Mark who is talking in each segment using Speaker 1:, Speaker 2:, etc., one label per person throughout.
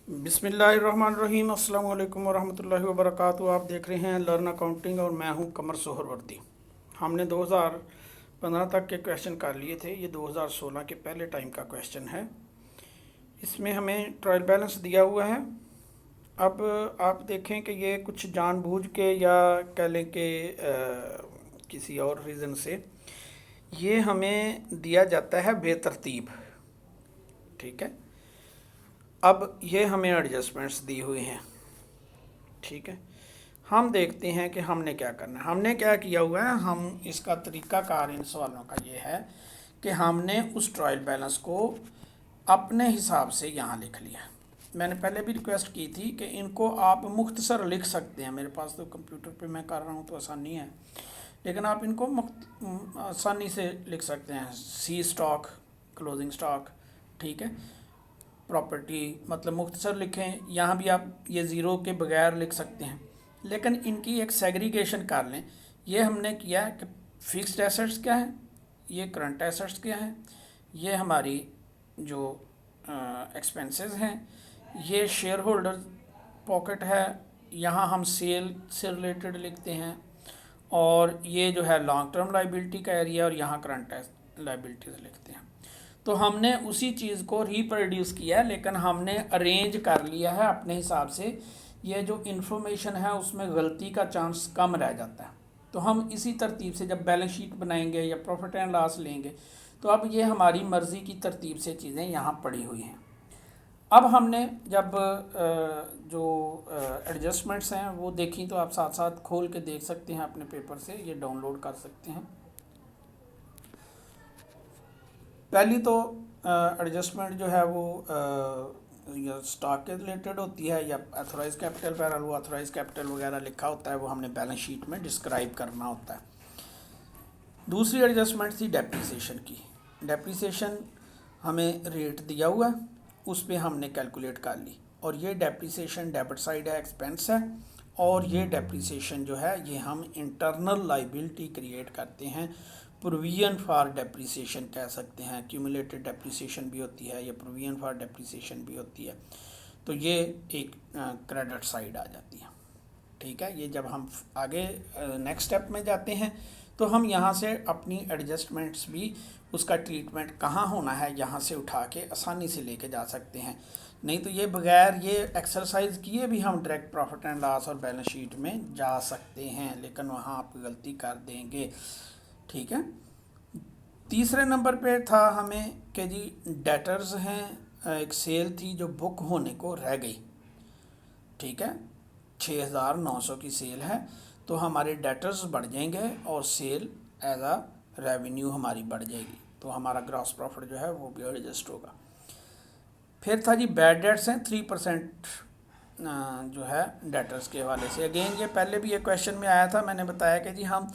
Speaker 1: बिस्मिल्लाहिर्रहमानिर्रहीम अस्सलाम वालेकुम वरहमतुल्लाहि वबरकातुहू। आप देख रहे हैं लर्न अकाउंटिंग और मैं हूं कमर सोहरवर्दी। हमने 2015 तक के क्वेश्चन कर लिए थे। ये 2016 के पहले टाइम का क्वेश्चन है। इसमें हमें ट्रायल बैलेंस दिया हुआ है। अब आप देखें कि ये कुछ जानबूझ के या कह लें कि किसी और रीज़न से ये हमें दिया जाता है बेतरतीब। ठीक है। अब ये हमें एडजस्टमेंट्स दी हुई हैं। ठीक है। हम देखते हैं कि हमने क्या करना है। हमने क्या किया हुआ है, हम इसका तरीक़ाकार इन सवालों का ये है कि हमने उस ट्रायल बैलेंस को अपने हिसाब से यहाँ लिख लिया। मैंने पहले भी रिक्वेस्ट की थी कि इनको आप मुख्तसर लिख सकते हैं। मेरे पास तो कंप्यूटर पे मैं कर रहा हूँ तो आसानी है, लेकिन आप इनको आसानी से लिख सकते हैं। सी स्टॉक, क्लोजिंग स्टॉक, ठीक है, प्रॉपर्टी, मतलब मुख्तसर लिखें। यहाँ भी आप ये ज़ीरो के बगैर लिख सकते हैं, लेकिन इनकी एक सेग्रीगेशन कर लें। ये हमने किया है कि फ़िक्स्ड एसेट्स क्या है, ये करंट एसेट्स क्या है, ये हमारी जो एक्सपेंसेस हैं, ये शेयर होल्डर पॉकेट है, यहाँ हम सेल से रिलेटेड लिखते हैं, और ये जो है लॉन्ग टर्म लाइबिलिटी का एरिया, और यहाँ करंट लाइबिलिटीज़ लिखते हैं। तो हमने उसी चीज़ को रिप्रोड्यूस किया है, लेकिन हमने अरेंज कर लिया है अपने हिसाब से। ये जो इन्फॉर्मेशन है उसमें गलती का चांस कम रह जाता है। तो हम इसी तरतीब से जब बैलेंस शीट बनाएंगे या प्रॉफिट एंड लॉस लेंगे, तो अब ये हमारी मर्ज़ी की तरतीब से चीज़ें यहाँ पड़ी हुई हैं। अब हमने जब जो एडजस्टमेंट्स हैं वो देखी, तो आप साथ साथ खोल के देख सकते हैं अपने पेपर से, ये डाउनलोड कर सकते हैं। पहली तो एडजस्टमेंट जो है वो या स्टॉक के रिलेटेड होती है, या अथोराइज कैपिटल पर वो अथोराइज कैपिटल वगैरह लिखा होता है, वो हमने बैलेंस शीट में डिस्क्राइब करना होता है। दूसरी एडजस्टमेंट थी डेप्रिसिएशन की। डेप्रिसिएशन हमें रेट दिया हुआ है, उस पर हमने कैलकुलेट कर ली, और ये डेप्रिसिएशन डेबिट साइड है, एक्सपेंस है, और ये डेप्रिसिएशन जो है ये हम इंटरनल लाइबिलिटी क्रिएट करते हैं। प्रोविजन फॉर डेप्रिसिएशन कह सकते हैं, एक्यूमुलेटेड डेप्रिसिएशन भी होती है, या प्रोविजन फॉर डेप्रिसिएशन भी होती है। तो ये एक क्रेडिट साइड आ जाती है। ठीक है। ये जब हम आगे नेक्स्ट स्टेप में जाते हैं, तो हम यहाँ से अपनी एडजस्टमेंट्स भी, उसका ट्रीटमेंट कहाँ होना है, यहाँ से उठा के आसानी से लेके जा सकते हैं। नहीं तो ये बगैर ये एक्सरसाइज किए भी हम डायरेक्ट प्रॉफिट एंड लॉस और बैलेंस शीट में जा सकते हैं, लेकिन वहाँ आप गलती कर देंगे। ठीक है। तीसरे नंबर पे था हमें कि जी डेटर्स हैं, एक सेल थी जो बुक होने को रह गई। ठीक है। 6,900 की सेल है, तो हमारे डेटर्स बढ़ जाएंगे और सेल एज आ रेवेन्यू हमारी बढ़ जाएगी, तो हमारा ग्रॉस प्रॉफिट जो है वो भी एडजस्ट होगा। फिर था जी बैड डेट्स हैं 3% जो है डेटर्स के हवाले से। अगेन ये पहले भी ये क्वेश्चन में आया था, मैंने बताया कि जी हम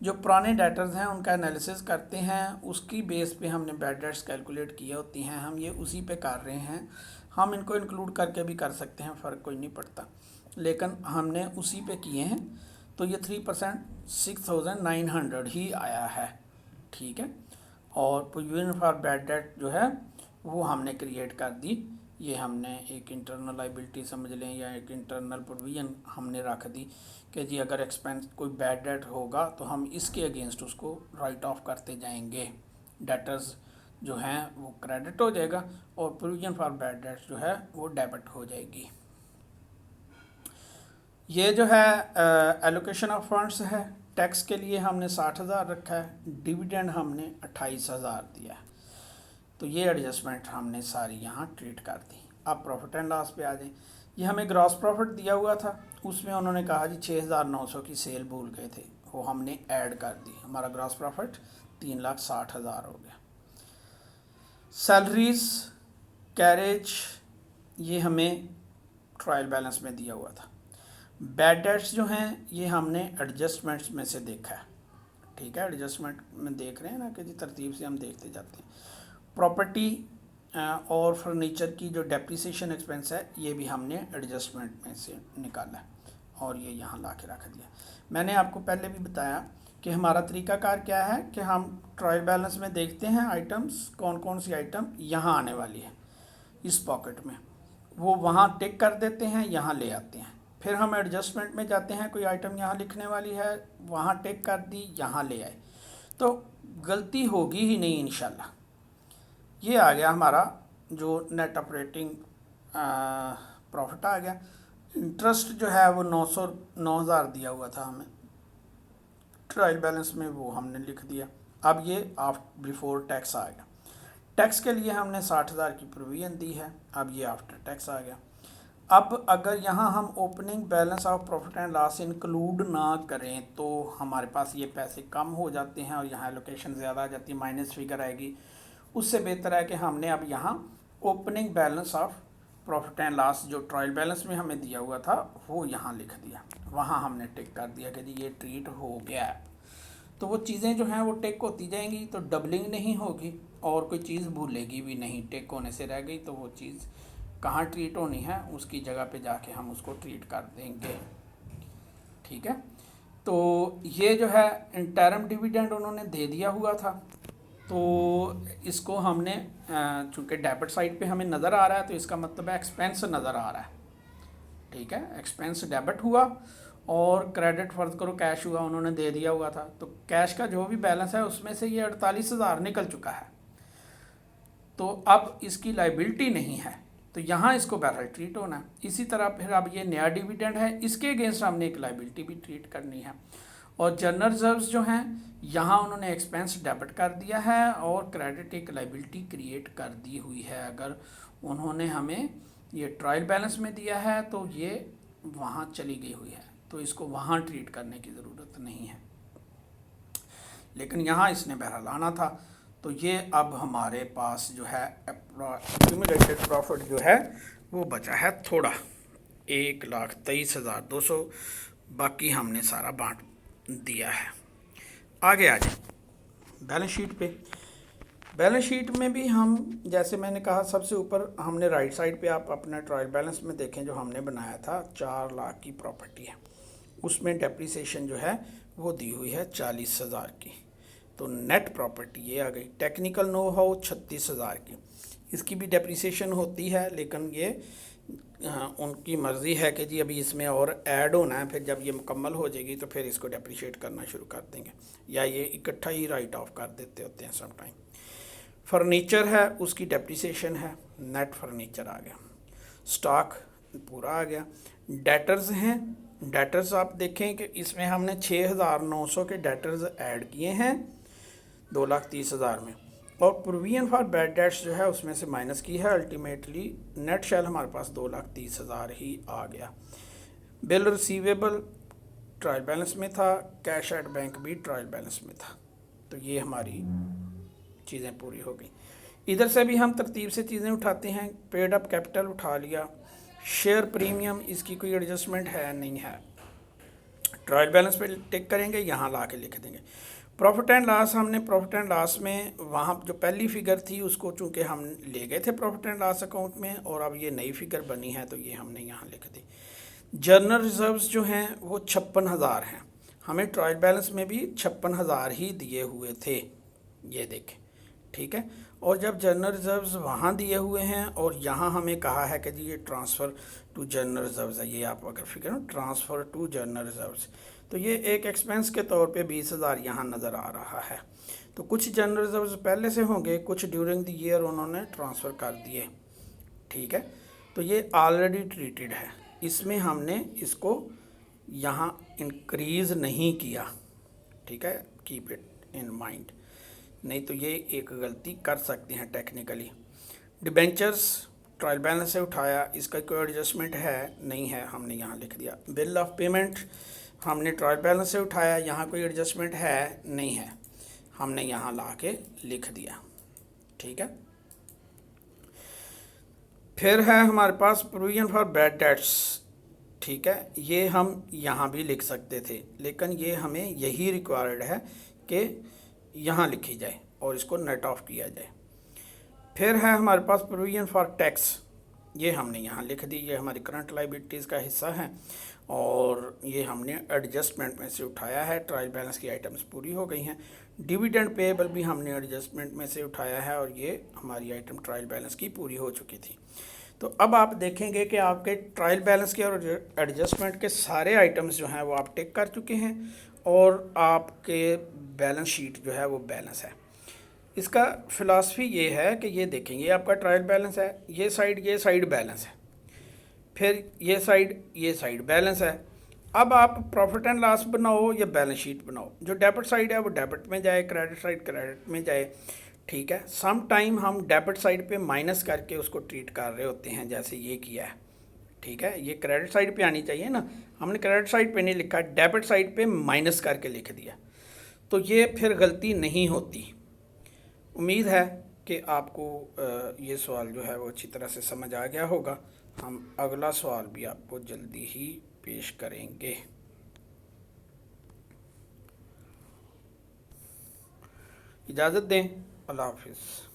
Speaker 1: जो पुराने डेटर्स हैं उनका एनालिसिस करते हैं, उसकी बेस पे हमने बैड डेट्स कैलकुलेट की होती हैं, हम ये उसी पे कर रहे हैं। हम इनको इंक्लूड करके भी कर सकते हैं, फ़र्क कोई नहीं पड़ता, लेकिन हमने उसी पे किए हैं। तो ये 3% 6,900 ही आया है। ठीक है। और प्रोविजन फॉर बैड डेट जो है वो हमने क्रिएट कर दी। ये हमने एक इंटरनल लाइबिलिटी समझ लें, या एक इंटरनल प्रोविजन हमने रख दी कि जी अगर एक्सपेंस कोई बैड डेट होगा तो हम इसके अगेंस्ट उसको राइट ऑफ करते जाएंगे। डेटर्स जो हैं वो क्रेडिट हो जाएगा, और प्रोविजन फॉर बैड डेट जो है वो डेबिट हो जाएगी। ये जो है एलोकेशन ऑफ फंड्स है। टैक्स के लिए हमने 60,000 रखा है, डिविडेंड हमने 28,000 दिया है। तो ये एडजस्टमेंट हमने सारी यहाँ ट्रीट कर दी। अब प्रॉफिट एंड लॉस पे आ जाए। ये हमें ग्रॉस प्रॉफिट दिया हुआ था, उसमें उन्होंने कहा जी 6,900 की सेल भूल गए थे, वो हमने ऐड कर दी, हमारा ग्रॉस प्रॉफिट 3,60,000 हो गया। सैलरीज, कैरेज, ये हमें ट्रायल बैलेंस में दिया हुआ था। बैड डेट्स जो हैं ये हमने एडजस्टमेंट्स में से देखा है। ठीक है। एडजस्टमेंट में देख रहे हैं ना कि जी तरतीब से हम देखते जाते हैं। प्रॉपर्टी और फर्नीचर की जो डेप्रिसिएशन एक्सपेंस है ये भी हमने एडजस्टमेंट में से निकाला है, और ये यहाँ ला के रख दिया। मैंने आपको पहले भी बताया कि हमारा तरीक़ाकार क्या है कि हम ट्रायल बैलेंस में देखते हैं आइटम्स, कौन कौन सी आइटम यहाँ आने वाली है इस पॉकेट में, वो वहाँ टिक कर देते हैं, यहाँ ले आते हैं। फिर हम एडजस्टमेंट में जाते हैं, कोई आइटम यहाँ लिखने वाली है, वहाँ टिक कर दी, यहाँ ले आए, तो गलती होगी ही नहीं इंशाल्लाह। ये आ गया हमारा जो नेट ऑपरेटिंग प्रॉफिट आ गया। इंटरेस्ट जो है वो 9,000 दिया हुआ था हमें ट्रायल बैलेंस में, वो हमने लिख दिया। अब ये आफ्टर बिफोर टैक्स आ गया। टैक्स के लिए हमने 60,000 की प्रोविजन दी है, अब ये आफ्टर टैक्स आ गया। अब अगर यहाँ हम opening balance of profit and loss include ना करें तो हमारे पास ये पैसे कम हो जाते हैं और यहाँ एलोकेशन ज़्यादा आ जाती है, माइनस फिगर आएगी। उससे बेहतर है कि हमने अब यहाँ opening balance of profit and loss जो ट्रायल बैलेंस में हमें दिया हुआ था वो यहाँ लिख दिया, वहाँ हमने टिक कर दिया कि जी ये ट्रीट हो गया है। तो वो चीज़ें जो हैं वो टिक होती जाएंगी, तो डबलिंग नहीं होगी और कोई चीज़ भूलेगी भी नहीं। टिक होने से रह गई तो वो चीज़ कहाँ ट्रीट होनी है उसकी जगह पे जाके हम उसको ट्रीट कर देंगे। ठीक है, तो ये जो है इंटरम डिविडेंड उन्होंने दे दिया हुआ था, तो इसको हमने चूँकि डेबिट साइड पे हमें नज़र आ रहा है तो इसका मतलब है एक्सपेंस नज़र आ रहा है। ठीक है, एक्सपेंस डेबिट हुआ और क्रेडिट फर्ज करो कैश हुआ, उन्होंने दे दिया हुआ था, तो कैश का जो भी बैलेंस है उसमें से ये 48,000 निकल चुका है, तो अब इसकी लाइबिलिटी नहीं है, तो यहाँ इसको बैरल ट्रीट होना है। इसी तरह फिर अब ये नया डिविडेंड है, इसके अगेंस्ट हमने एक लाइबिलिटी भी ट्रीट करनी है। और जनरल रिजर्व्स जो हैं यहाँ उन्होंने एक्सपेंस डेबिट कर दिया है और क्रेडिट एक लाइबिलिटी क्रिएट कर दी हुई है। अगर उन्होंने हमें ये ट्रायल बैलेंस में दिया है तो ये वहाँ चली गई हुई है, तो इसको वहाँ ट्रीट करने की ज़रूरत नहीं है, लेकिन यहाँ इसने बहरहाल आना था। तो ये अब हमारे पास जो है एक्यूमुलेटेड प्रॉफिट जो है वो बचा है थोड़ा, 1,23,200, बाकी हमने सारा बांट दिया है। आगे आ जाए बैलेंस शीट पे। बैलेंस शीट में भी हम जैसे मैंने कहा सबसे ऊपर हमने राइट साइड पे आप अपना ट्रायल बैलेंस में देखें जो हमने बनाया था 4 लाख की प्रॉपर्टी है, उसमें डेप्रिसिएशन जो है वो दी हुई है 40,000 की, तो नेट प्रॉपर्टी ये आ गई। टेक्निकल नो हाउ 36,000 की, इसकी भी डेप्रिसिएशन होती है लेकिन ये उनकी मर्ज़ी है कि जी अभी इसमें और ऐड होना है, फिर जब ये मुकम्मल हो जाएगी तो फिर इसको डेप्रिशिएट करना शुरू कर देंगे या ये इकट्ठा ही राइट ऑफ कर देते होते हैं सम टाइम। फर्नीचर है उसकी डेप्रिसिएशन है, नेट फर्नीचर आ गया। स्टॉक पूरा आ गया। डेटर्स हैं, डेटर्स आप देखें कि इसमें हमने 6,900 के डेटर्स ऐड किए हैं 2,30,000 में, और प्रोविजन फॉर बैड डेट्स जो है उसमें से माइनस की है। अल्टीमेटली नेट शेल हमारे पास 2,30,000 ही आ गया। बिल रिसीवेबल ट्रायल बैलेंस में था, कैश एट बैंक भी ट्रायल बैलेंस में था, तो ये हमारी चीज़ें पूरी हो गई। इधर से भी हम तरतीब से चीज़ें उठाते हैं। पेड अप कैपिटल उठा लिया, शेयर प्रीमियम इसकी कोई एडजस्टमेंट है नहीं है, ट्रायल बैलेंस पे टिक करेंगे, यहाँ ला के लिख देंगे। प्रॉफिट एंड लॉस, हमने प्रॉफिट एंड लॉस में वहाँ जो पहली फ़िगर थी उसको चूँकि हम ले गए थे प्रॉफिट एंड लॉस अकाउंट में और अब ये नई फ़िगर बनी है तो ये हमने यहाँ लिख दी। जर्नल रिजर्व्स जो हैं वो 56,000 हैं, हमें ट्रायल बैलेंस में भी 56,000 ही दिए हुए थे, ये देखें। ठीक है, और जब जनरल रिजर्व्स वहाँ दिए हुए हैं और यहाँ हमें कहा है कि जी ये ट्रांसफ़र टू जनरल रिजर्व्स है, ये आप अगर फिक्र हो ट्रांसफ़र टू जनरल रिजर्व्स, तो ये एक एक्सपेंस के तौर पे 20,000 यहाँ नज़र आ रहा है। तो कुछ जनरल रिजर्व्स पहले से होंगे, कुछ ड्यूरिंग द ईयर उन्होंने ट्रांसफ़र कर दिए। ठीक है, तो ये ऑलरेडी ट्रीटेड है, इसमें हमने इसको यहाँ इंक्रीज़ नहीं किया। ठीक है, कीप इट इन माइंड, नहीं तो ये एक गलती कर सकते हैं टेक्निकली। डिबेंचर्स ट्रायल बैलेंस से उठाया, इसका कोई एडजस्टमेंट है नहीं है, हमने यहाँ लिख दिया। बिल ऑफ पेमेंट हमने ट्रायल बैलेंस से उठाया, यहाँ कोई एडजस्टमेंट है नहीं है, हमने यहाँ ला के लिख दिया। ठीक है, फिर है हमारे पास प्रोविजन फॉर बैड डेट्स। ठीक है, ये हम यहाँ भी लिख सकते थे लेकिन ये हमें यही रिक्वायर्ड है कि यहाँ लिखी जाए और इसको नेट ऑफ किया जाए। फिर है हमारे पास प्रोविजन फॉर टैक्स, ये हमने यहाँ लिख दी, ये हमारी करंट लाइबिलिटीज़ का हिस्सा है और ये हमने एडजस्टमेंट में से उठाया है। ट्रायल बैलेंस की आइटम्स पूरी हो गई हैं। डिविडेंड पेएबल भी हमने एडजस्टमेंट में से उठाया है और ये हमारी आइटम ट्रायल बैलेंस की पूरी हो चुकी थी। तो अब आप देखेंगे कि आपके ट्रायल बैलेंस के और एडजस्टमेंट के सारे आइटम्स जो हैं वो आप टिक कर चुके हैं और आपके बैलेंस शीट जो है वो बैलेंस है। इसका फ़िलासफ़ी ये है कि ये देखेंगे, ये आपका ट्रायल बैलेंस है, ये साइड बैलेंस है, फिर ये साइड बैलेंस है। अब आप प्रॉफिट एंड लॉस बनाओ या बैलेंस शीट बनाओ, जो डेबिट साइड है वो डेबिट में जाए, क्रेडिट साइड क्रेडिट में जाए, ठीक है। सम टाइम हम डेबिट साइड पे माइनस करके उसको ट्रीट कर रहे होते हैं, जैसे ये किया है, ठीक है। ये क्रेडिट साइड पे आनी चाहिए ना, हमने क्रेडिट साइड पे नहीं लिखा, डेबिट साइड पे माइनस करके लिख दिया, तो ये फिर गलती नहीं होती। उम्मीद है कि आपको ये सवाल जो है वो अच्छी तरह से समझ आ गया होगा। हम अगला सवाल भी आपको जल्दी ही पेश करेंगे। इजाज़त दें, अल्लाह हाफिज़।